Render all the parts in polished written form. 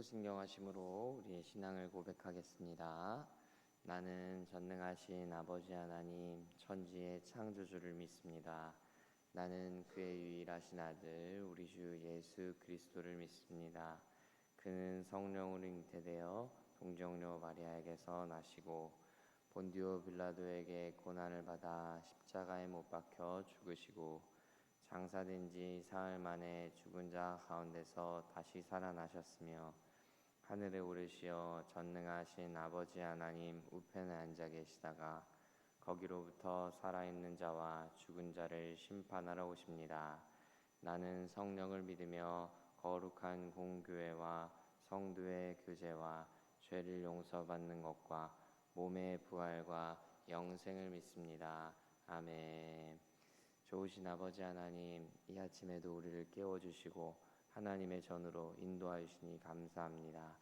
소신경하심으로 우리의 신앙을 고백하겠습니다. 나는 전능하신 아버지 하나님 천지의 창조주를 믿습니다. 나는 그의 유일하신 아들 우리 주 예수 그리스도를 믿습니다. 그는 성령으로 잉태되어 동정녀 마리아에게서 나시고 본디오 빌라도에게 고난을 받아 십자가에 못 박혀 죽으시고 장사된 지 사흘 만에 죽은 자 가운데서 다시 살아나셨으며 하늘에 오르시어 전능하신 아버지 하나님 우편에 앉아 계시다가 거기로부터 살아있는 자와 죽은 자를 심판하러 오십니다. 나는 성령을 믿으며 거룩한 공교회와 성도의 교제와 죄를 용서받는 것과 몸의 부활과 영생을 믿습니다. 아멘. 좋으신 아버지 하나님, 이 아침에도 우리를 깨워주시고 하나님의 전으로 인도하시니 감사합니다.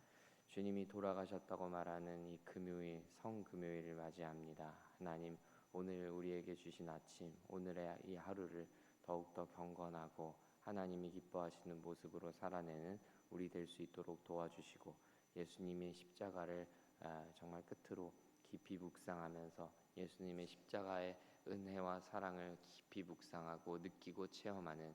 주님이 돌아가셨다고 말하는 이 금요일, 성금요일을 맞이합니다. 하나님, 오늘 우리에게 주신 아침, 오늘의 이 하루를 더욱더 경건하고 하나님이 기뻐하시는 모습으로 살아내는 우리 될 수 있도록 도와주시고 예수님의 십자가를 정말 끝으로 깊이 묵상하면서 예수님의 십자가의 은혜와 사랑을 깊이 묵상하고 느끼고 체험하는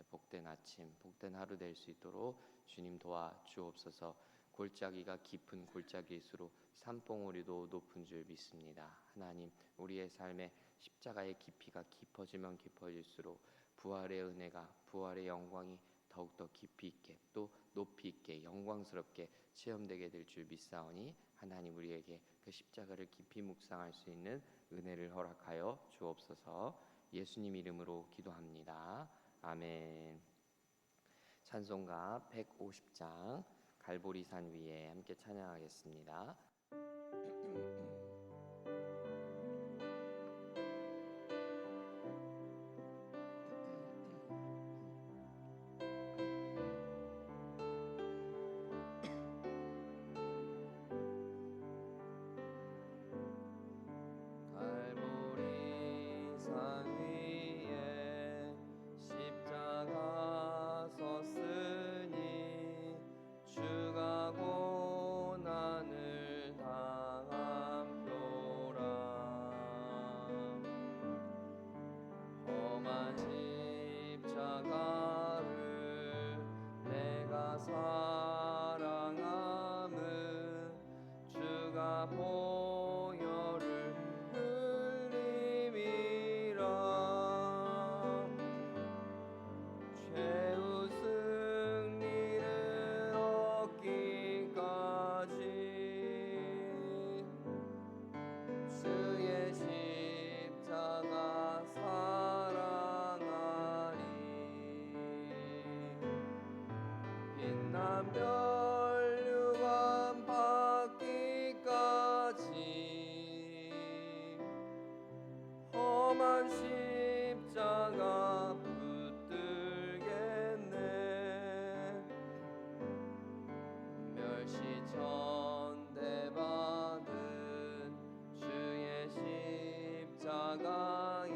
복된 아침, 복된 하루 될 수 있도록 주님 도와 주옵소서. 골짜기가 깊은 골짜기일수록 산봉우리도 높은 줄 믿습니다. 하나님, 우리의 삶에 십자가의 깊이가 깊어지면 깊어질수록 부활의 은혜가, 부활의 영광이 더욱더 깊이 있게 또 높이 있게 영광스럽게 체험되게 될 줄 믿사오니 하나님 우리에게 그 십자가를 깊이 묵상할 수 있는 은혜를 허락하여 주옵소서. 예수님 이름으로 기도합니다. 아멘. 찬송가 150장 갈보리산 위에 함께 찬양하겠습니다. 갈보리산 위에 십자가 섰으니 주가 고난을 당한 표라. 험한 십자가를 내가 사랑함은 주가 보혈을 흘림이라. 최후 승리를 얻기까지 주의 십자가 사랑하리. 빛난 멸류관 받기까지 험한 십자가 붙들겠네. 멸시천대받은 주의 십자가에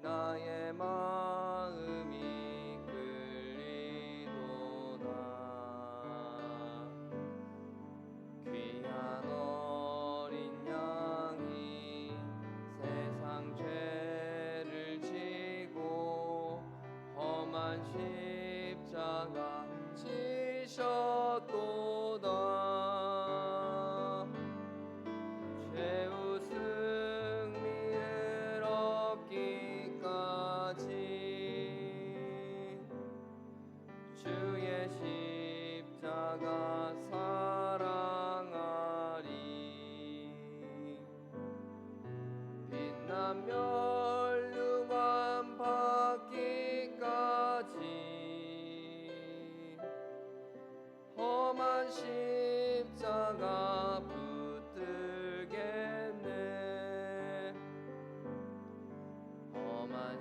나의 마음이 끌리도다. 귀한 어린 양이 세상 죄를 지고 험한 십자가 지셨도다. 최후 승리를 얻기까지 주의 십자가 사랑하리. 빛난 멸류관 받기까지 험한 십자가 붙들겠네. 험한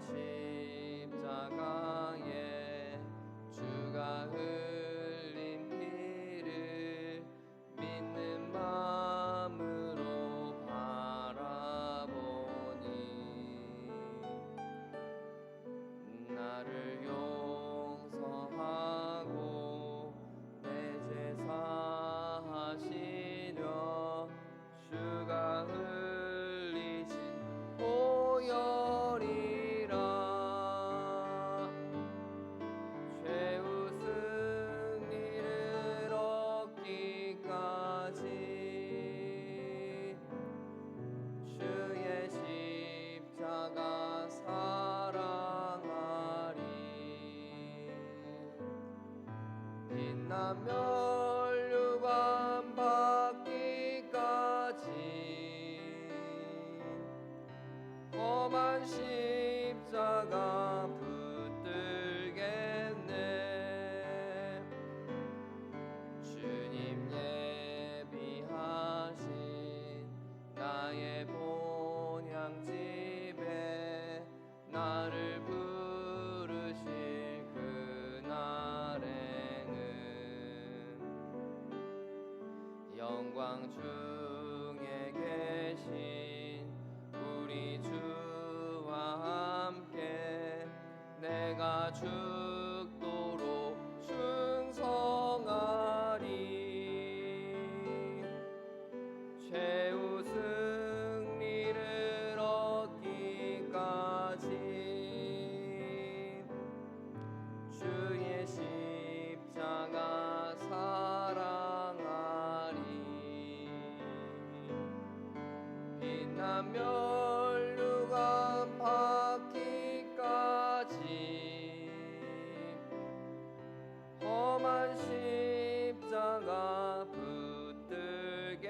십자가에 주가 흘린 피를 믿는 마음으로 바라보니 나를 용서하고 내 죄 멸류관 받기까지 험한 십자가 붙들겠네. 주님 예비하신 나의 본향집에 나를 부르실 그날에는 영광 중에 계신 우리 주와 함께 내가 죽도록 충성하리. 최후 승리를 얻기까지 주의 십자가 사랑하리. 빛난 멸류관 받기까지 험한 십자가 붙들겠네.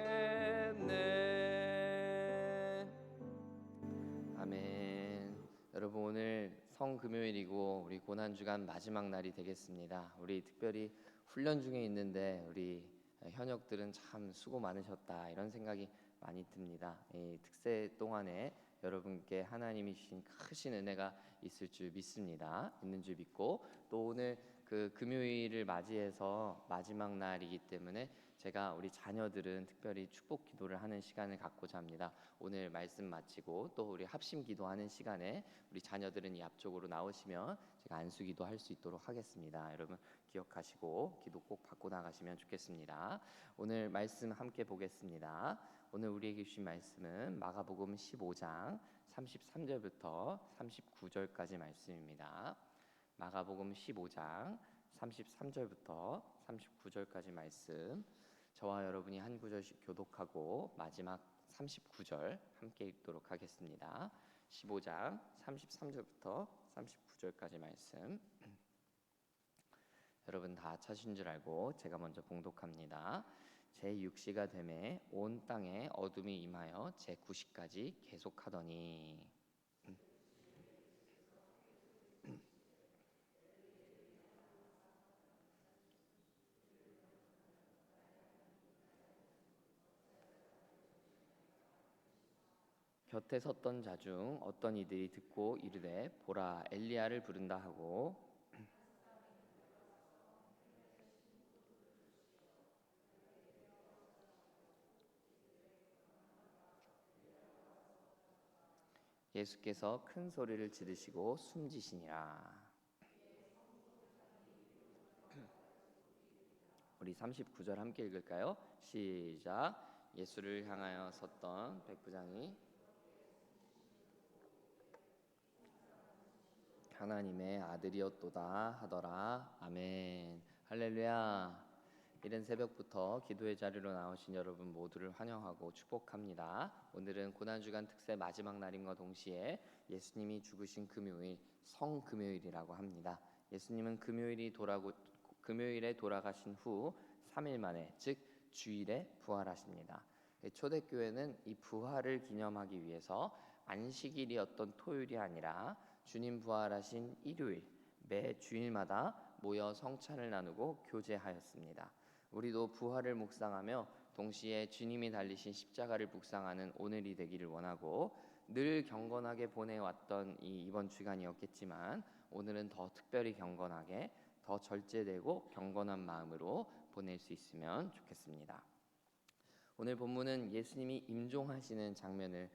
아멘. 여러분, 오늘 성금요일이고 우리 고난주간 마지막 날이 되겠습니다. 우리 특별히 훈련 중에 있는데 우리 현역들은 참 수고 많으셨다 이런 생각이 많이 듭니다. 이 특세 동안에 여러분께 하나님이 주신 크신 은혜가 있을 줄 믿습니다. 있는 줄 믿고, 또 오늘 그 금요일을 맞이해서 마지막 날이기 때문에 제가 우리 자녀들은 특별히 축복 기도를 하는 시간을 갖고자 합니다. 오늘 말씀 마치고 또 우리 합심 기도하는 시간에 우리 자녀들은 이 앞쪽으로 나오시면 제가 안수 기도할 수 있도록 하겠습니다. 여러분 기억하시고 기도 꼭 받고 나가시면 좋겠습니다. 오늘 말씀 함께 보겠습니다. 오늘 우리에게 주신 말씀은 마가복음 15장 33절부터 39절까지 말씀입니다. 마가복음 15장 33절부터 39절까지 말씀, 저와 여러분이 한 구절씩 교독하고 마지막 39절 함께 읽도록 하겠습니다. 15장 33절부터 39절까지 말씀, 여러분 다 찾으신 줄 알고 제가 먼저 봉독합니다. 제6시가 되매 온 땅에 어둠이 임하여 제9시까지 계속하더니 곁에 섰던 자 중 어떤 이들이 듣고 이르되 보라 엘리야를 부른다 하고 예수께서 큰 소리를 지르시고 숨지시니라. 우리 39절 함께 읽을까요? 시작. 예수를 향하여 섰던 백부장이 하나님의 아들이었도다 하더라. 아멘. 할렐루야. 이른 새벽부터 기도의 자리로 나오신 여러분 모두를 환영하고 축복합니다. 오늘은 고난주간 특세 마지막 날임과 동시에 예수님이 죽으신 금요일, 성금요일이라고 합니다. 예수님은 금요일에 돌아가신 후 3일 만에, 즉 주일에 부활하십니다. 초대교회는 이 부활을 기념하기 위해서 안식일이었던 토요일이 아니라 주님 부활하신 일요일, 매 주일마다 모여 성찬을 나누고 교제하였습니다. 우리도 부활을 묵상하며 동시에 주님이 달리신 십자가를 묵상하는 오늘이 되기를 원하고, 늘 경건하게 보내왔던 이번 주간이었겠지만 오늘은 더 특별히 경건하게, 더 절제되고 경건한 마음으로 보낼 수 있으면 좋겠습니다. 오늘 본문은 예수님이 임종하시는 장면을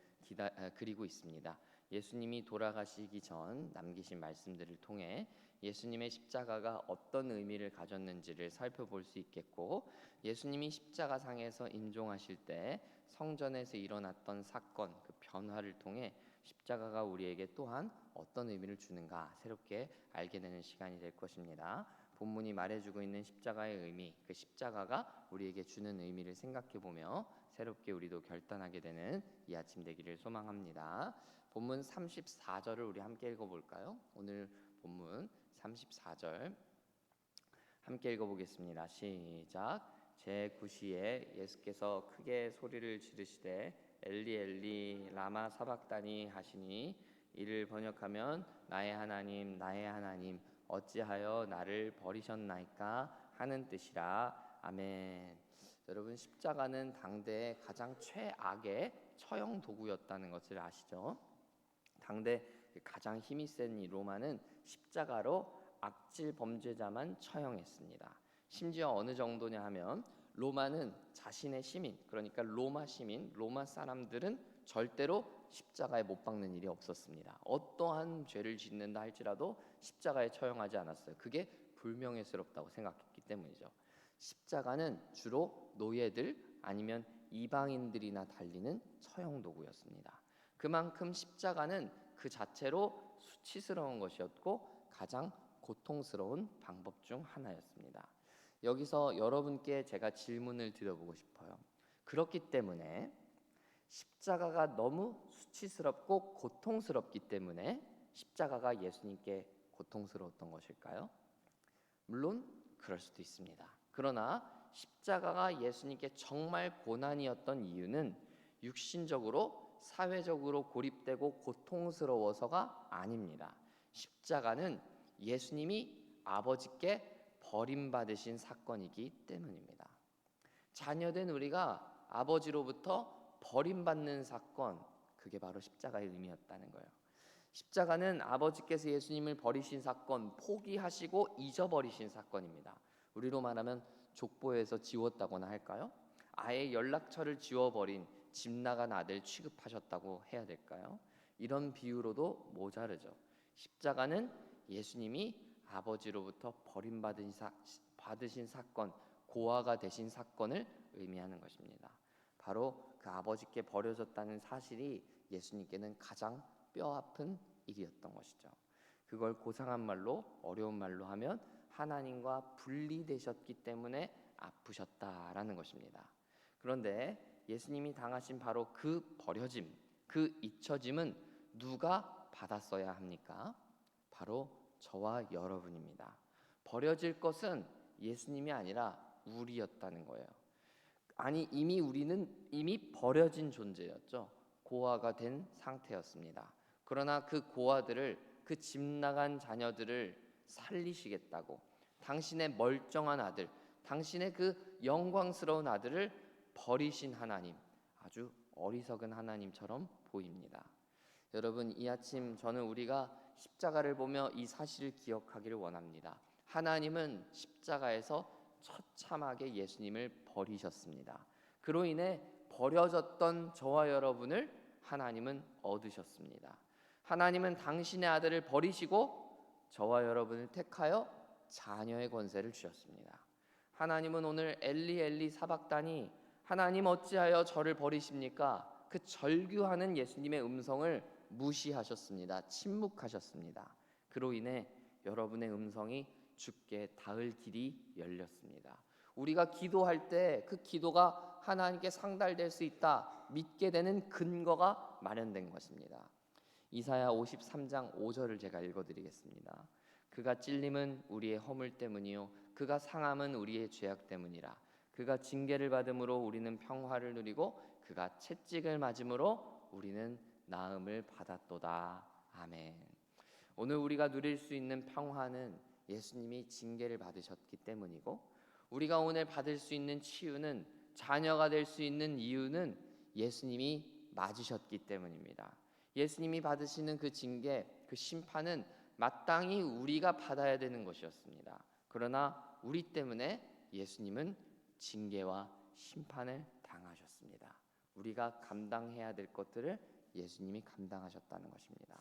그리고 있습니다. 예수님이 돌아가시기 전 남기신 말씀들을 통해 예수님의 십자가가 어떤 의미를 가졌는지를 살펴볼 수 있겠고, 예수님이 십자가상에서 임종하실 때 성전에서 일어났던 사건, 그 변화를 통해 십자가가 우리에게 또한 어떤 의미를 주는가 새롭게 알게 되는 시간이 될 것입니다. 본문이 말해주고 있는 십자가의 의미, 그 십자가가 우리에게 주는 의미를 생각해보며 새롭게 우리도 결단하게 되는 이 아침 되기를 소망합니다. 본문 34절을 우리 함께 읽어볼까요? 오늘 본문 34절 함께 읽어보겠습니다. 시작. 제9시에 예수께서 크게 소리를 지르시되 엘리 엘리 라마 사박다니 하시니 이를 번역하면 나의 하나님 어찌하여 나를 버리셨나이까 하는 뜻이라. 아멘. 여러분, 십자가는 당대의 가장 최악의 처형 도구였다는 것을 아시죠? 당대 가장 힘이 센 이 로마는 십자가로 악질 범죄자만 처형했습니다. 심지어 어느 정도냐 하면 로마는 자신의 시민, 그러니까 로마 시민, 로마 사람들은 절대로 십자가에 못 박는 일이 없었습니다. 어떠한 죄를 짓는다 할지라도 십자가에 처형하지 않았어요. 그게 불명예스럽다고 생각했기 때문이죠. 십자가는 주로 노예들 아니면 이방인들이나 달리는 처형 도구였습니다. 그만큼 십자가는 그 자체로 수치스러운 것이었고 가장 고통스러운 방법 중 하나였습니다. 여기서 여러분께 제가 질문을 드려보고 싶어요. 그렇기 때문에 십자가가 너무 수치스럽고 고통스럽기 때문에 십자가가 예수님께 고통스러웠던 것일까요? 물론 그럴 수도 있습니다. 그러나 십자가가 예수님께 정말 고난이었던 이유는 육신적으로 사회적으로 고립되고 고통스러워서가 아닙니다. 십자가는 예수님이 아버지께 버림받으신 사건이기 때문입니다. 자녀된 우리가 아버지로부터 버림받는 사건, 그게 바로 십자가의 의미였다는 거예요. 십자가는 아버지께서 예수님을 버리신 사건, 포기하시고 잊어버리신 사건입니다. 우리로 말하면 족보에서 지웠다거나 할까요? 아예 연락처를 지워버린 집 나간 아들 취급하셨다고 해야 될까요? 이런 비유로도 모자르죠. 십자가는 예수님이 아버지로부터 버림받으신 사건, 고아가 되신 사건을 의미하는 것입니다. 바로 그 아버지께 버려졌다는 사실이 예수님께는 가장 뼈아픈 일이었던 것이죠. 그걸 고상한 말로, 어려운 말로 하면 하나님과 분리되셨기 때문에 아프셨다라는 것입니다. 그런데 예수님이 당하신 바로 그 버려짐, 그 잊혀짐은 누가 받았어야 합니까? 바로 저와 여러분입니다. 버려질 것은 예수님이 아니라 우리였다는 거예요. 아니, 우리는 이미 버려진 존재였죠. 고아가 된 상태였습니다. 그러나 그 고아들을, 그 집 나간 자녀들을 살리시겠다고 당신의 멀쩡한 아들, 당신의 그 영광스러운 아들을 버리신 하나님, 아주 어리석은 하나님처럼 보입니다. 여러분, 이 아침 저는 우리가 십자가를 보며 이 사실을 기억하기를 원합니다. 하나님은 십자가에서 처참하게 예수님을 버리셨습니다. 그로 인해 버려졌던 저와 여러분을 하나님은 얻으셨습니다. 하나님은 당신의 아들을 버리시고 저와 여러분을 택하여 자녀의 권세를 주셨습니다. 하나님은 오늘 엘리 엘리 사박다니, 하나님 어찌하여 저를 버리십니까? 그 절규하는 예수님의 음성을 무시하셨습니다. 침묵하셨습니다. 그로 인해 여러분의 음성이 주께 닿을 길이 열렸습니다. 우리가 기도할 때 그 기도가 하나님께 상달될 수 있다 믿게 되는 근거가 마련된 것입니다. 이사야 53장 5절을 제가 읽어드리겠습니다. 그가 찔림은 우리의 허물 때문이요 그가 상함은 우리의 죄악 때문이라. 그가 징계를 받음으로 우리는 평화를 누리고 그가 채찍을 맞음으로 우리는 나음을 받았도다. 아멘. 오늘 우리가 누릴 수 있는 평화는 예수님이 징계를 받으셨기 때문이고, 우리가 오늘 받을 수 있는 치유는, 자녀가 될 수 있는 이유는 예수님이 맞으셨기 때문입니다. 예수님이 받으시는 그 징계, 그 심판은 마땅히 우리가 받아야 되는 것이었습니다. 그러나 우리 때문에 예수님은 징계와 심판을 당하셨습니다. 우리가 감당해야 될 것들을 예수님이 감당하셨다는 것입니다.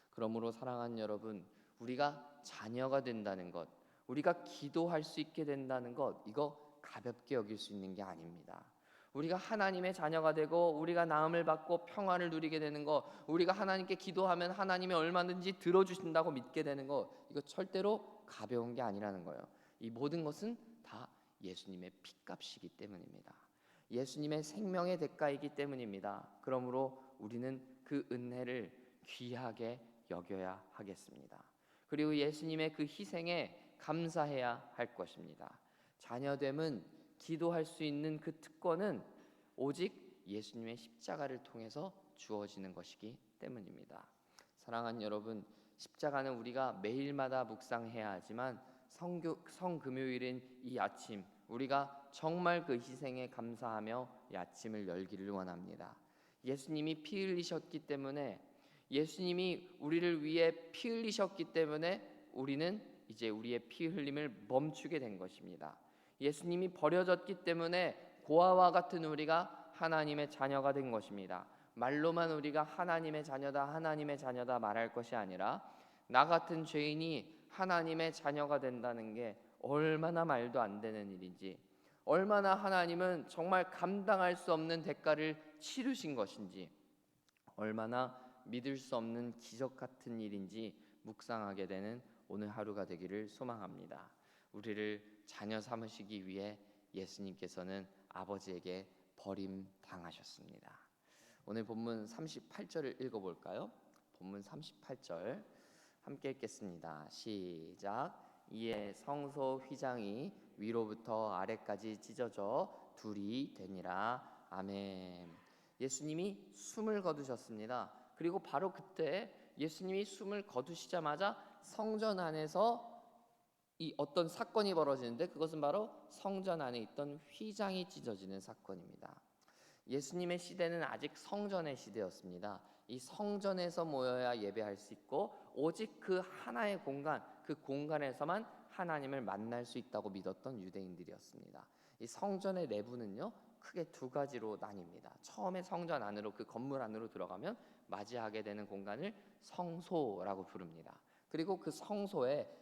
그러므로 사랑하는 여러분, 우리가 자녀가 된다는 것, 우리가 기도할 수 있게 된다는 것, 이거 가볍게 여길 수 있는 게 아닙니다. 우리가 하나님의 자녀가 되고 우리가 나음을 받고 평화를 누리게 되는 것, 우리가 하나님께 기도하면 하나님이 얼마든지 들어주신다고 믿게 되는 것, 이거 절대로 가벼운 게 아니라는 거예요. 이 모든 것은 다 예수님의 피값이기 때문입니다. 예수님의 생명의 대가이기 때문입니다. 그러므로 우리는 그 은혜를 귀하게 여겨야 하겠습니다. 그리고 예수님의 그 희생에 감사해야 할 것입니다. 자녀됨은 기도할 수 있는 그 특권은 오직 예수님의 십자가를 통해서 주어지는 것이기 때문입니다. 사랑하는 여러분, 십자가는 우리가 매일마다 묵상해야 하지만 성금요일인 이 아침 우리가 정말 그 희생에 감사하며 이 아침을 열기를 원합니다. 예수님이 피 흘리셨기 때문에, 예수님이 우리를 위해 피 흘리셨기 때문에 우리는 이제 우리의 피 흘림을 멈추게 된 것입니다. 예수님이 버려졌기 때문에 고아와 같은 우리가 하나님의 자녀가 된 것입니다. 말로만 우리가 하나님의 자녀다 하나님의 자녀다 말할 것이 아니라 나 같은 죄인이 하나님의 자녀가 된다는 게 얼마나 말도 안 되는 일인지, 얼마나 하나님은 정말 감당할 수 없는 대가를 치르신 것인지, 얼마나 믿을 수 없는 기적 같은 일인지 묵상하게 되는 오늘 하루가 되기를 소망합니다. 우리를 자녀 삼으시기 위해 예수님께서는 아버지에게 버림당하셨습니다. 오늘 본문 38절을 읽어볼까요? 본문 38절 함께 읽겠습니다. 시작. 이에 성소 휘장이 위로부터 아래까지 찢어져 둘이 되니라. 아멘. 예수님이 숨을 거두셨습니다. 그리고 바로 그때 예수님이 숨을 거두시자마자 성전 안에서 이 어떤 사건이 벌어지는데, 그것은 바로 성전 안에 있던 휘장이 찢어지는 사건입니다. 예수님의 시대는 아직 성전의 시대였습니다. 이 성전에서 모여야 예배할 수 있고 오직 그 하나의 공간, 그 공간에서만 하나님을 만날 수 있다고 믿었던 유대인들이었습니다. 이 성전의 내부는요 크게 두 가지로 나뉩니다. 처음에 성전 안으로, 그 건물 안으로 들어가면 맞이하게 되는 공간을 성소라고 부릅니다. 그리고 그 성소에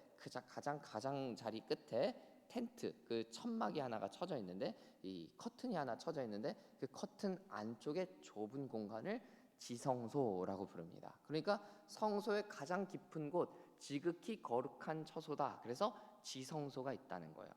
가장 자리 끝에 텐트, 그 천막이 하나가 쳐져 있는데, 이 커튼이 하나 쳐져 있는데, 그 커튼 안쪽에 좁은 공간을 지성소라고 부릅니다. 그러니까 성소의 가장 깊은 곳, 지극히 거룩한 처소다. 그래서 지성소가 있다는 거예요.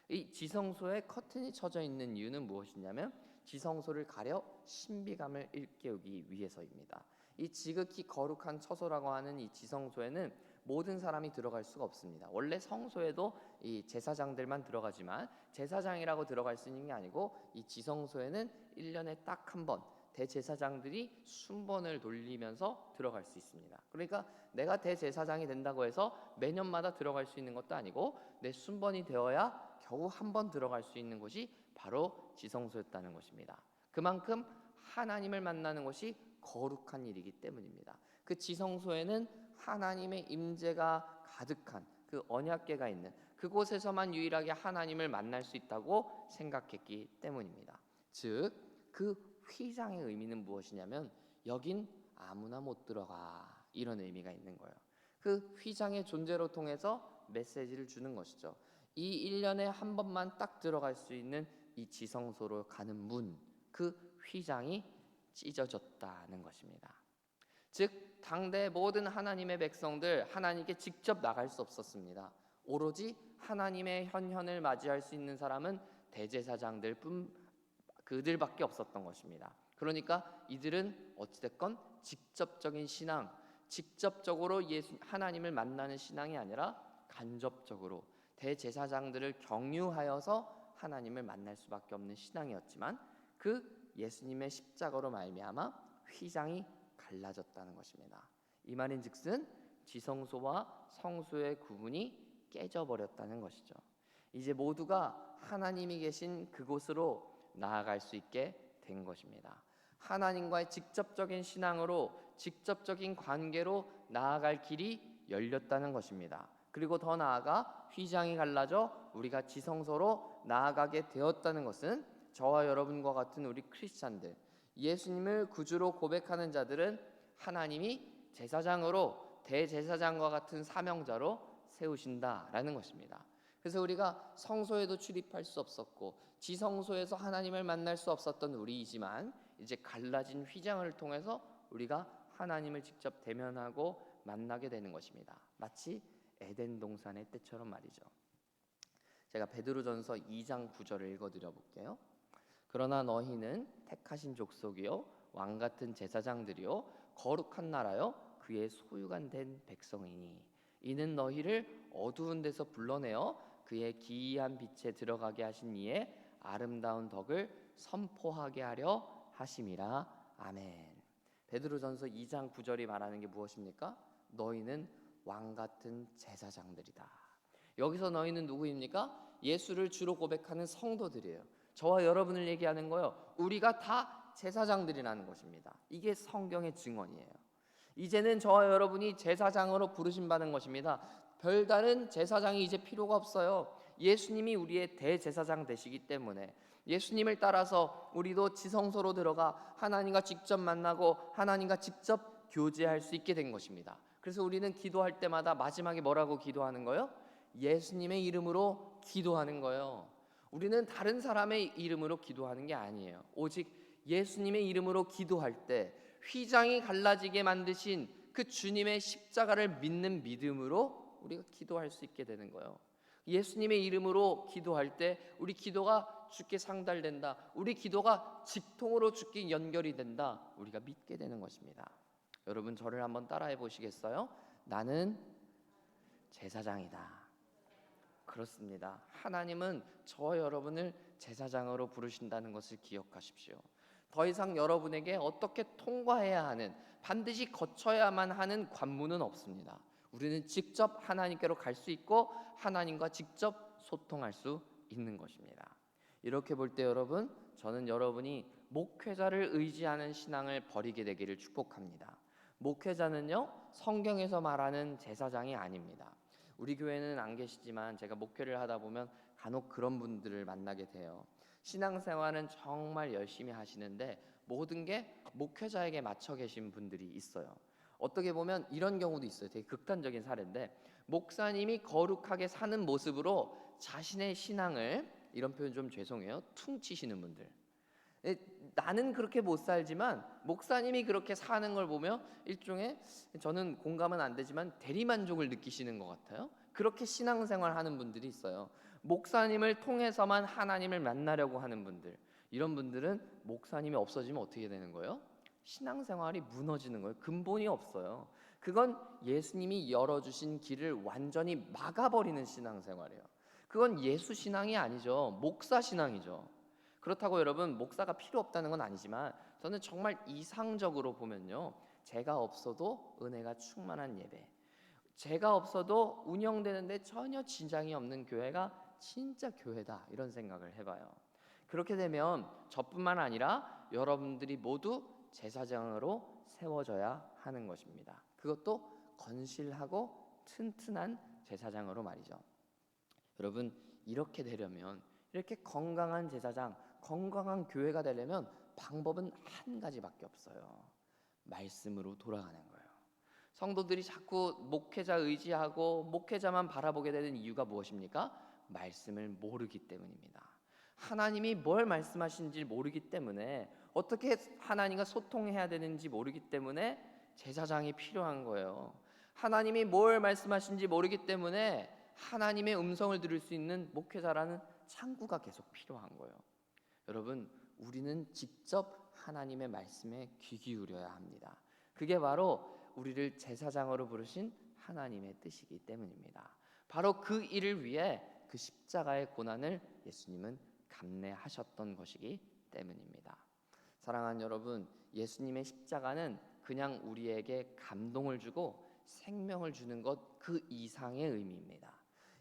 이 지성소에 커튼이 쳐져 있는 이유는 무엇이냐면 지성소를 가려 신비감을 일깨우기 위해서입니다. 이 지극히 거룩한 처소라고 하는 이 지성소에는 모든 사람이 들어갈 수가 없습니다. 원래 성소에도 이 제사장들만 들어가지만 제사장이라고 들어갈 수 있는 게 아니고, 이 지성소에는 1년에 딱 한 번 대제사장들이 순번을 돌리면서 들어갈 수 있습니다. 그러니까 내가 대제사장이 된다고 해서 매년마다 들어갈 수 있는 것도 아니고, 내 순번이 되어야 겨우 한 번 들어갈 수 있는 곳이 바로 지성소였다는 것입니다. 그만큼 하나님을 만나는 것이 거룩한 일이기 때문입니다. 그 지성소에는 하나님의 임재가 가득한 그 언약궤가 있는 그곳에서만 유일하게 하나님을 만날 수 있다고 생각했기 때문입니다. 즉, 그 휘장의 의미는 무엇이냐면 여긴 아무나 못 들어가, 이런 의미가 있는 거예요. 그 휘장의 존재로 통해서 메시지를 주는 것이죠. 이 1년에 한 번만 딱 들어갈 수 있는 이 지성소로 가는 문, 그 휘장이 찢어졌다는 것입니다. 즉, 당대 모든 하나님의 백성들, 하나님께 직접 나갈 수 없었습니다. 오로지 하나님의 현현을 맞이할 수 있는 사람은 그들밖에 없었던 것입니다. 그러니까 이들은 어찌됐건 직접적인 신앙, 직접적으로 하나님을 만나는 신앙이 아니라 간접적으로 대제사장들을 경유하여서 하나님을 만날 수밖에 없는 신앙이었지만, 그 예수님의 십자가로 말미암아 휘장이 갈라졌다는 것입니다. 이 말인즉슨 지성소와 성소의 구분이 깨져버렸다는 것이죠. 이제 모두가 하나님이 계신 그곳으로 나아갈 수 있게 된 것입니다. 하나님과의 직접적인 신앙으로, 직접적인 관계로 나아갈 길이 열렸다는 것입니다. 그리고 더 나아가 휘장이 갈라져 우리가 지성소로 나아가게 되었다는 것은, 저와 여러분과 같은 우리 크리스찬들, 예수님을 구주로 고백하는 자들은 하나님이 제사장으로, 대제사장과 같은 사명자로 세우신다라는 것입니다. 그래서 우리가 성소에도 출입할 수 없었고 지성소에서 하나님을 만날 수 없었던 우리이지만, 이제 갈라진 휘장을 통해서 우리가 하나님을 직접 대면하고 만나게 되는 것입니다. 마치 에덴 동산의 때처럼 말이죠. 제가 베드로전서 2장 9절을 읽어드려 볼게요. 그러나 너희는 택하신 족속이요 왕 같은 제사장들이요 거룩한 나라요 그의 소유가 된 백성이니. 이는 너희를 어두운 데서 불러내어 그의 기이한 빛에 들어가게 하신 이의 아름다운 덕을 선포하게 하려 하심이라. 아멘. 베드로전서 2장 9절이 말하는 게 무엇입니까? 너희는 왕 같은 제사장들이다. 여기서 너희는 누구입니까? 예수를 주로 고백하는 성도들이에요. 저와 여러분을 얘기하는 거예요. 우리가 다 제사장들이라는 것입니다. 이게 성경의 증언이에요. 이제는 저와 여러분이 제사장으로 부르심 받은 것입니다. 별다른 제사장이 이제 필요가 없어요. 예수님이 우리의 대제사장 되시기 때문에 예수님을 따라서 우리도 지성소로 들어가 하나님과 직접 만나고 하나님과 직접 교제할 수 있게 된 것입니다. 그래서 우리는 기도할 때마다 마지막에 뭐라고 기도하는 거예요? 예수님의 이름으로 기도하는 거예요. 우리는 다른 사람의 이름으로 기도하는 게 아니에요. 오직 예수님의 이름으로 기도할 때 휘장이 갈라지게 만드신 그 주님의 십자가를 믿는 믿음으로 우리가 기도할 수 있게 되는 거예요. 예수님의 이름으로 기도할 때 우리 기도가 주께 상달된다. 우리 기도가 직통으로 주께 연결이 된다. 우리가 믿게 되는 것입니다. 여러분 저를 한번 따라해 보시겠어요? 나는 제사장이다. 그렇습니다. 하나님은 저와 여러분을 제사장으로 부르신다는 것을 기억하십시오. 더 이상 여러분에게 어떻게 통과해야 하는, 반드시 거쳐야만 하는 관문은 없습니다. 우리는 직접 하나님께로 갈 수 있고 하나님과 직접 소통할 수 있는 것입니다. 이렇게 볼 때 여러분, 저는 여러분이 목회자를 의지하는 신앙을 버리게 되기를 축복합니다. 목회자는요, 성경에서 말하는 제사장이 아닙니다. 우리 교회는 안 계시지만 제가 목회를 하다 보면 간혹 그런 분들을 만나게 돼요. 신앙생활은 정말 열심히 하시는데 모든 게 목회자에게 맞춰 계신 분들이 있어요. 어떻게 보면 이런 경우도 있어요. 되게 극단적인 사례인데 목사님이 거룩하게 사는 모습으로 자신의 신앙을, 이런 표현 좀 죄송해요, 퉁치시는 분들. 나는 그렇게 못 살지만 목사님이 그렇게 사는 걸 보며 일종의, 저는 공감은 안 되지만 대리만족을 느끼시는 것 같아요. 그렇게 신앙생활 하는 분들이 있어요. 목사님을 통해서만 하나님을 만나려고 하는 분들, 이런 분들은 목사님이 없어지면 어떻게 되는 거예요? 신앙생활이 무너지는 거예요. 근본이 없어요. 그건 예수님이 열어주신 길을 완전히 막아버리는 신앙생활이에요. 그건 예수 신앙이 아니죠. 목사 신앙이죠. 그렇다고 여러분 목사가 필요 없다는 건 아니지만 저는 정말 이상적으로 보면요, 제가 없어도 은혜가 충만한 예배, 제가 없어도 운영되는데 전혀 지장이 없는 교회가 진짜 교회다, 이런 생각을 해봐요. 그렇게 되면 저뿐만 아니라 여러분들이 모두 제사장으로 세워져야 하는 것입니다. 그것도 건실하고 튼튼한 제사장으로 말이죠. 여러분 이렇게 되려면, 이렇게 건강한 제사장, 건강한 교회가 되려면 방법은 한 가지밖에 없어요. 말씀으로 돌아가는 거예요. 성도들이 자꾸 목회자 의지하고 목회자만 바라보게 되는 이유가 무엇입니까? 말씀을 모르기 때문입니다. 하나님이 뭘 말씀하시는지 모르기 때문에, 어떻게 하나님과 소통해야 되는지 모르기 때문에 제사장이 필요한 거예요. 하나님이 뭘 말씀하시는지 모르기 때문에 하나님의 음성을 들을 수 있는 목회자라는 창구가 계속 필요한 거예요. 여러분, 우리는 직접 하나님의 말씀에 귀 기울여야 합니다. 그게 바로 우리를 제사장으로 부르신 하나님의 뜻이기 때문입니다. 바로 그 일을 위해 그 십자가의 고난을 예수님은 감내하셨던 것이기 때문입니다. 사랑하는 여러분, 예수님의 십자가는 그냥 우리에게 감동을 주고 생명을 주는 것 그 이상의 의미입니다.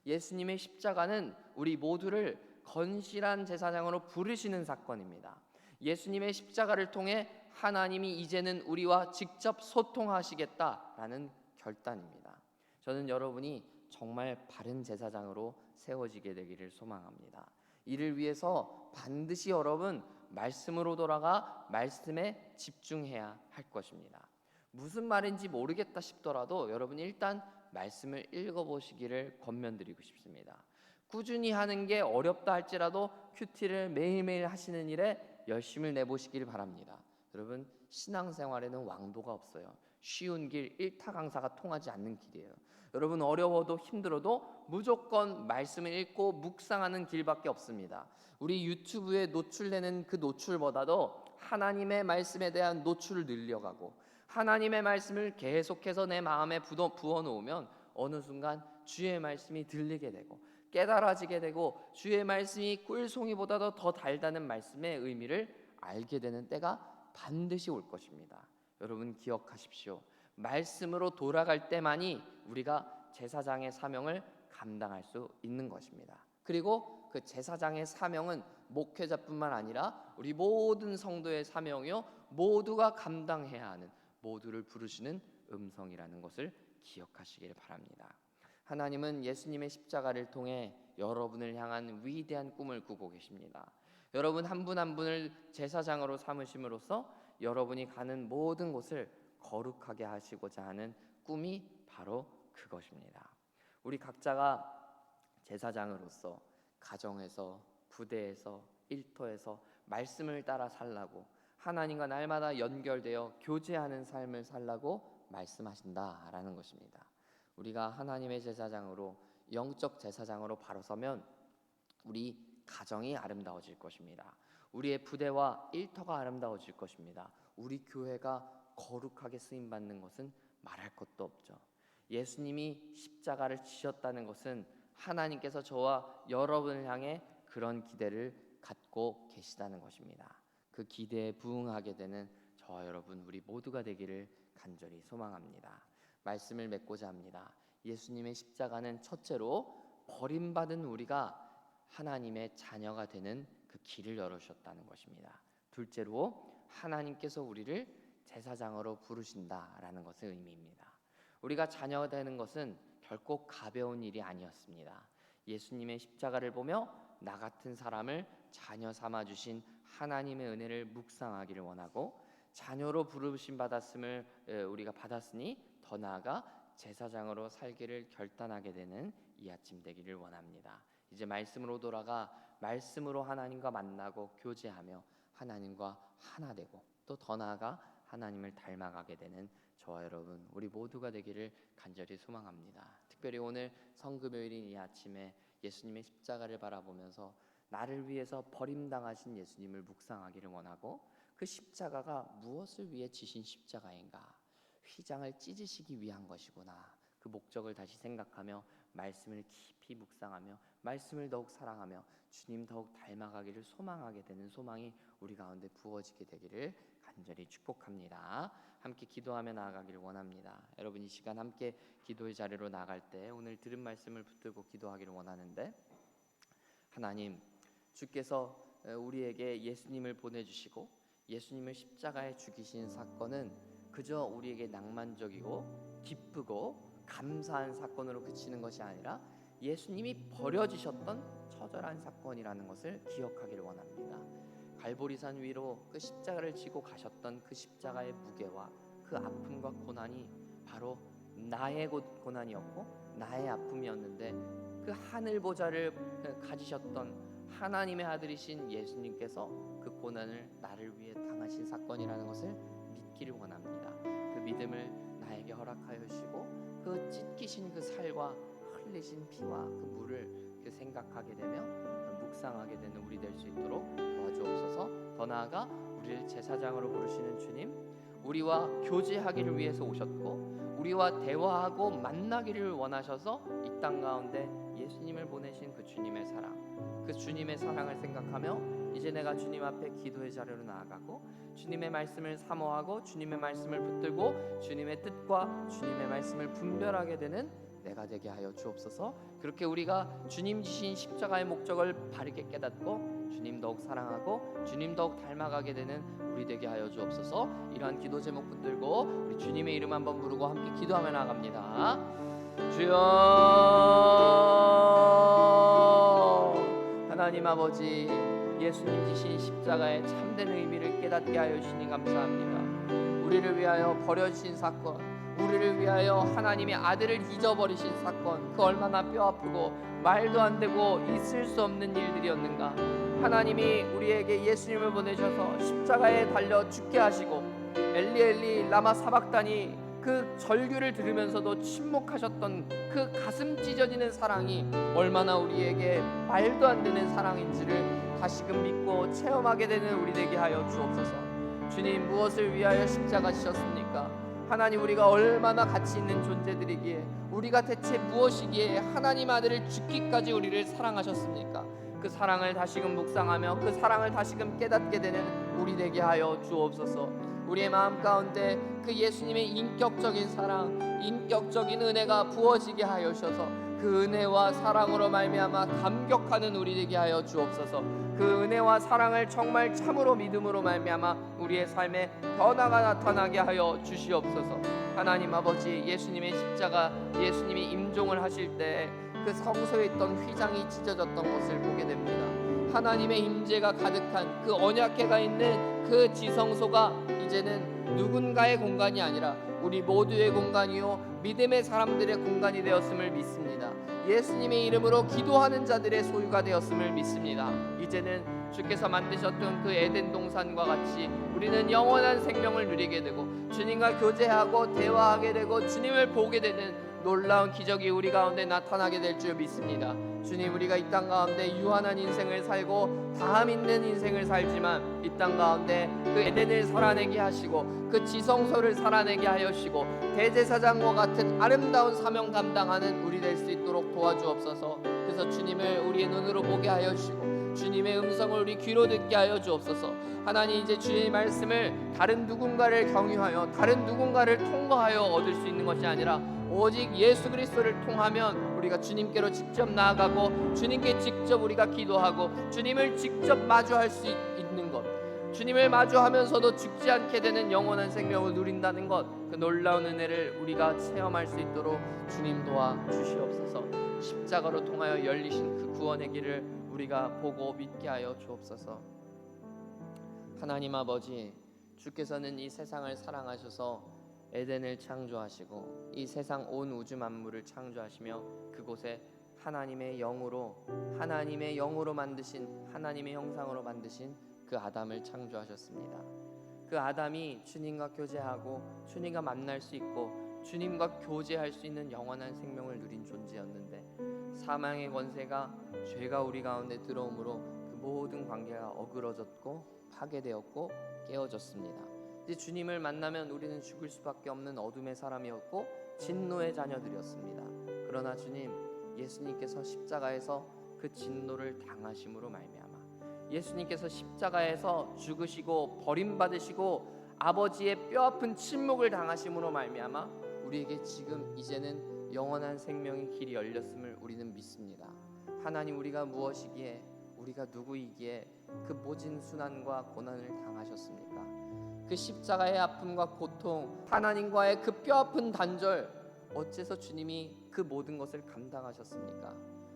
예수님의 십자가는 우리 모두를 건실한 제사장으로 부르시는 사건입니다. 예수님의 십자가를 통해 하나님이 이제는 우리와 직접 소통하시겠다라는 결단입니다. 저는 여러분이 정말 바른 제사장으로 세워지게 되기를 소망합니다. 이를 위해서 반드시 여러분 말씀으로 돌아가 말씀에 집중해야 할 것입니다. 무슨 말인지 모르겠다 싶더라도 여러분이 일단 말씀을 읽어보시기를 권면드리고 싶습니다. 꾸준히 하는 게 어렵다 할지라도 큐티를 매일매일 하시는 일에 열심을 내보시길 바랍니다. 여러분, 신앙생활에는 왕도가 없어요. 쉬운 길, 일타 강사가 통하지 않는 길이에요. 여러분, 어려워도 힘들어도 무조건 말씀을 읽고 묵상하는 길밖에 없습니다. 우리 유튜브에 노출되는 그 노출보다도 하나님의 말씀에 대한 노출을 늘려가고 하나님의 말씀을 계속해서 내 마음에 부어놓으면 어느 순간 주의 말씀이 들리게 되고 깨달아지게 되고 주의 말씀이 꿀송이보다도 더 달다는 말씀의 의미를 알게 되는 때가 반드시 올 것입니다. 여러분 기억하십시오. 말씀으로 돌아갈 때만이 우리가 제사장의 사명을 감당할 수 있는 것입니다. 그리고 그 제사장의 사명은 목회자뿐만 아니라 우리 모든 성도의 사명이요, 모두가 감당해야 하는, 모두를 부르시는 음성이라는 것을 기억하시길 바랍니다. 하나님은 예수님의 십자가를 통해 여러분을 향한 위대한 꿈을 꾸고 계십니다. 여러분 한 분 한 분을 제사장으로 삼으심으로써 여러분이 가는 모든 곳을 거룩하게 하시고자 하는 꿈이 바로 그것입니다. 우리 각자가 제사장으로서 가정에서, 부대에서, 일터에서 말씀을 따라 살라고, 하나님과 날마다 연결되어 교제하는 삶을 살라고 말씀하신다라는 것입니다. 우리가 하나님의 제사장으로, 영적 제사장으로 바로 서면 우리 가정이 아름다워질 것입니다. 우리의 부대와 일터가 아름다워질 것입니다. 우리 교회가 거룩하게 쓰임받는 것은 말할 것도 없죠. 예수님이 십자가를 지셨다는 것은 하나님께서 저와 여러분을 향해 그런 기대를 갖고 계시다는 것입니다. 그 기대에 부응하게 되는 저와 여러분 우리 모두가 되기를 간절히 소망합니다. 말씀을 맺고자 합니다. 예수님의 십자가는 첫째로 버림받은 우리가 하나님의 자녀가 되는 그 길을 열어주셨다는 것입니다. 둘째로 하나님께서 우리를 제사장으로 부르신다라는 것의 의미입니다. 우리가 자녀가 되는 것은 결코 가벼운 일이 아니었습니다. 예수님의 십자가를 보며 나 같은 사람을 자녀 삼아 주신 하나님의 은혜를 묵상하기를 원하고, 자녀로 부르심 받았음을 우리가 받았으니 더 나아가 제사장으로 살기를 결단하게 되는 이 아침 되기를 원합니다. 이제 말씀으로 돌아가 말씀으로 하나님과 만나고 교제하며 하나님과 하나 되고, 또 더 나아가 하나님을 닮아가게 되는 저와 여러분 우리 모두가 되기를 간절히 소망합니다. 특별히 오늘 성금요일인 이 아침에 예수님의 십자가를 바라보면서 나를 위해서 버림당하신 예수님을 묵상하기를 원하고, 그 십자가가 무엇을 위해 지신 십자가인가? 휘장을 찢으시기 위한 것이구나. 그 목적을 다시 생각하며 말씀을 깊이 묵상하며 말씀을 더욱 사랑하며 주님 더욱 닮아가기를 소망하게 되는 소망이 우리 가운데 부어지게 되기를 간절히 축복합니다. 함께 기도하며 나아가기를 원합니다. 여러분 이 시간 함께 기도의 자리로 나갈 때 오늘 들은 말씀을 붙들고 기도하기를 원하는데, 하나님, 주께서 우리에게 예수님을 보내주시고 예수님을 십자가에 죽이신 사건은 그저 우리에게 낭만적이고 기쁘고 감사한 사건으로 그치는 것이 아니라 예수님이 버려지셨던 처절한 사건이라는 것을 기억하기를 원합니다. 갈보리산 위로 그 십자가를 지고 가셨던 그 십자가의 무게와 그 아픔과 고난이 바로 나의 고난이었고 나의 아픔이었는데, 그 하늘 보좌를 가지셨던 하나님의 아들이신 예수님께서 그 고난을 나를 위해 당하신 사건이라는 것을 믿기를 원합니다. 그 믿음을 나에게 허락하여 주시고 그 찢기신 그 살과 흘리신 피와 그 물을 생각하게 되며 묵상하게 되는 우리 될 수 있도록 도와주옵소서. 더 나아가 우리를 제사장으로 부르시는 주님, 우리와 교제하기를 위해서 오셨고 우리와 대화하고 만나기를 원하셔서 이 땅 가운데 예수님을 보내신 그 주님의 사랑, 그 주님의 사랑을 생각하며 이제 내가 주님 앞에 기도의 자리로 나아가고 주님의 말씀을 사모하고 주님의 말씀을 붙들고 주님의 뜻과 주님의 말씀을 분별하게 되는 내가 되게 하여 주옵소서. 그렇게 우리가 주님 지신 십자가의 목적을 바르게 깨닫고 주님 더욱 사랑하고 주님 더욱 닮아가게 되는 우리 되게 하여 주옵소서. 이러한 기도 제목 붙들고 우리 주님의 이름 한번 부르고 함께 기도하며 나갑니다. 주여, 하나님 아버지, 예수님 지신 십자가의 참된 의미를 깨닫게 하여 주시니 감사합니다. 우리를 위하여 버려주신 사건, 우리를 위하여 하나님의 아들을 잊어버리신 사건, 그 얼마나 뼈아프고 말도 안 되고 있을 수 없는 일들이었는가. 하나님이 우리에게 예수님을 보내셔서 십자가에 달려 죽게 하시고 엘리 엘리 라마 사박다니 그 절규를 들으면서도 침묵하셨던 그 가슴 찢어지는 사랑이 얼마나 우리에게 말도 안 되는 사랑인지를 다시금 믿고 체험하게 되는 우리 되게 하여 주옵소서. 주님, 무엇을 위하여 십자가 지셨습니까? 하나님, 우리가 얼마나 가치 있는 존재들이기에 우리가 대체 무엇이기에 하나님 아들을 죽기까지 우리를 사랑하셨습니까? 그 사랑을 다시금 묵상하며 그 사랑을 다시금 깨닫게 되는 우리 되게 하여 주옵소서. 우리의 마음 가운데 그 예수님의 인격적인 사랑, 인격적인 은혜가 부어지게 하여 주셔서 그 은혜와 사랑으로 말미암아 감격하는 우리 되게 하여 주옵소서. 그 은혜와 사랑을 정말 참으로 믿음으로 말미암아 우리의 삶에 변화가 나타나게 하여 주시옵소서. 하나님 아버지, 예수님의 십자가, 예수님이 임종을 하실 때 그 성소에 있던 휘장이 찢어졌던 것을 보게 됩니다. 하나님의 임재가 가득한 그 언약궤가 있는 그 지성소가 이제는 누군가의 공간이 아니라 우리 모두의 공간이요 믿음의 사람들의 공간이 되었음을 믿습니다. 예수님의 이름으로 기도하는 자들의 소유가 되었음을 믿습니다. 이제는 주께서 만드셨던 그 에덴 동산과 같이 우리는 영원한 생명을 누리게 되고 주님과 교제하고 대화하게 되고 주님을 보게 되는 놀라운 기적이 우리 가운데 나타나게 될 줄 믿습니다. 주님, 우리가 이 땅 가운데 유한한 인생을 살고 다함 있는 인생을 살지만 이 땅 가운데 그 에덴을 살아내게 하시고 그 지성소를 살아내게 하시고 대제사장과 같은 아름다운 사명 감당하는 우리 될 수 있도록 도와주옵소서. 그래서 주님을 우리의 눈으로 보게 하여 주시고 주님의 음성을 우리 귀로 듣게 하여 주옵소서. 하나님, 이제 주의 말씀을 다른 누군가를 경유하여 다른 누군가를 통과하여 얻을 수 있는 것이 아니라 오직 예수 그리스도를 통하면 우리가 주님께로 직접 나아가고 주님께 직접 우리가 기도하고 주님을 직접 마주할 수 있는 것, 주님을 마주하면서도 죽지 않게 되는 영원한 생명을 누린다는 것, 그 놀라운 은혜를 우리가 체험할 수 있도록 주님 도와 주시옵소서. 십자가로 통하여 열리신 그 구원의 길을 우리가 보고 믿게 하여 주옵소서. 하나님 아버지, 주께서는 이 세상을 사랑하셔서 에덴을 창조하시고 이 세상 온 우주 만물을 창조하시며 그곳에 하나님의 영으로 만드신, 하나님의 형상으로 만드신 그 아담을 창조하셨습니다. 그 아담이 주님과 교제하고 주님과 만날 수 있고 주님과 교제할 수 있는 영원한 생명을 누린 존재였는데 사망의 권세가, 죄가 우리 가운데 들어오므로 그 모든 관계가 어그러졌고 파괴되었고 깨어졌습니다. 이제 주님을 만나면 우리는 죽을 수밖에 없는 어둠의 사람이었고 진노의 자녀들이었습니다. 그러나 주님, 예수님께서 십자가에서 그 진노를 당하심으로 말미암아 예수님께서 십자가에서 죽으시고 버림받으시고 아버지의 뼈아픈 침묵을 당하심으로 말미암아 우리에게 지금 이제는 영원한 생명의 길이 열렸음을 우리는 믿습니다. 하나님, 우리가 무엇이기에, 우리가 누구이기에 그 모진 순환과 고난을 당하셨습니까? 그 십자가의 아픔과 고통, 하나님과의 그 뼈아픈 단절, 어째서 주님이 그 모든 것을 감당하셨습니까?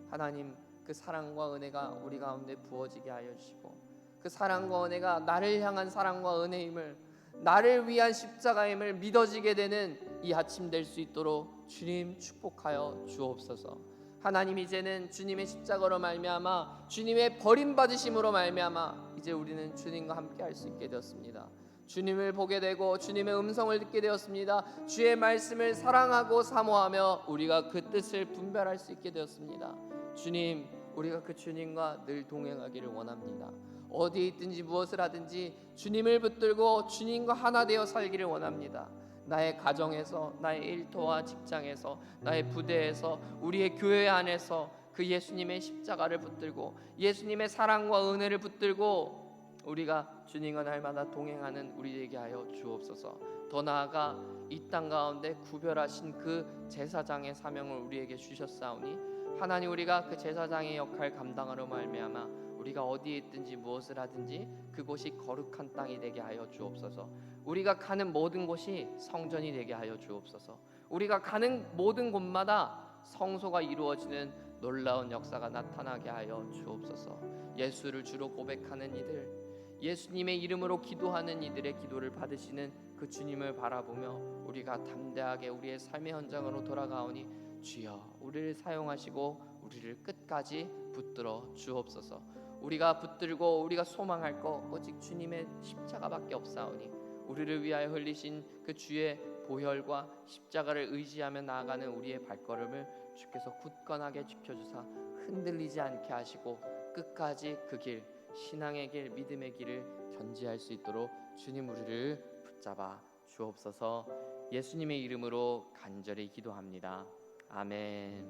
하나님, 그 사랑과 은혜가 우리 가운데 부어지게 하여 주시고 그 사랑과 은혜가 나를 향한 사랑과 은혜임을, 나를 위한 십자가임을 믿어지게 되는 이 아침 될 수 있도록 주님 축복하여 주옵소서. 하나님, 이제는 주님의 십자가로 말미암아 주님의 버림받으심으로 말미암아 이제 우리는 주님과 함께 할 수 있게 되었습니다. 주님을 보게 되고 주님의 음성을 듣게 되었습니다. 주의 말씀을 사랑하고 사모하며 우리가 그 뜻을 분별할 수 있게 되었습니다. 주님, 우리가 그 주님과 늘 동행하기를 원합니다. 어디에 있든지 무엇을 하든지 주님을 붙들고 주님과 하나 되어 살기를 원합니다. 나의 가정에서, 나의 일터와 직장에서, 나의 부대에서, 우리의 교회 안에서 그 예수님의 십자가를 붙들고 예수님의 사랑과 은혜를 붙들고 우리가 주님과 날마다 동행하는 우리에게 하여 주옵소서. 더 나아가 이 땅 가운데 구별하신 그 제사장의 사명을 우리에게 주셨사오니 하나님, 우리가 그 제사장의 역할 감당하러 말미암아 우리가 어디에 있든지 무엇을 하든지 그곳이 거룩한 땅이 되게 하여 주옵소서. 우리가 가는 모든 곳이 성전이 되게 하여 주옵소서. 우리가 가는 모든 곳마다 성소가 이루어지는 놀라운 역사가 나타나게 하여 주옵소서. 예수를 주로 고백하는 이들, 예수님의 이름으로 기도하는 이들의 기도를 받으시는 그 주님을 바라보며 우리가 담대하게 우리의 삶의 현장으로 돌아가오니 주여, 우리를 사용하시고 우리를 끝까지 붙들어 주옵소서. 우리가 붙들고 우리가 소망할 것 오직 주님의 십자가밖에 없사오니 우리를 위하여 흘리신 그 주의 보혈과 십자가를 의지하며 나아가는 우리의 발걸음을 주께서 굳건하게 지켜주사 흔들리지 않게 하시고 끝까지 그 길, 신앙의 길, 믿음의 길을 견지할 수 있도록 주님 우리를 붙잡아 주옵소서. 예수님의 이름으로 간절히 기도합니다. 아멘.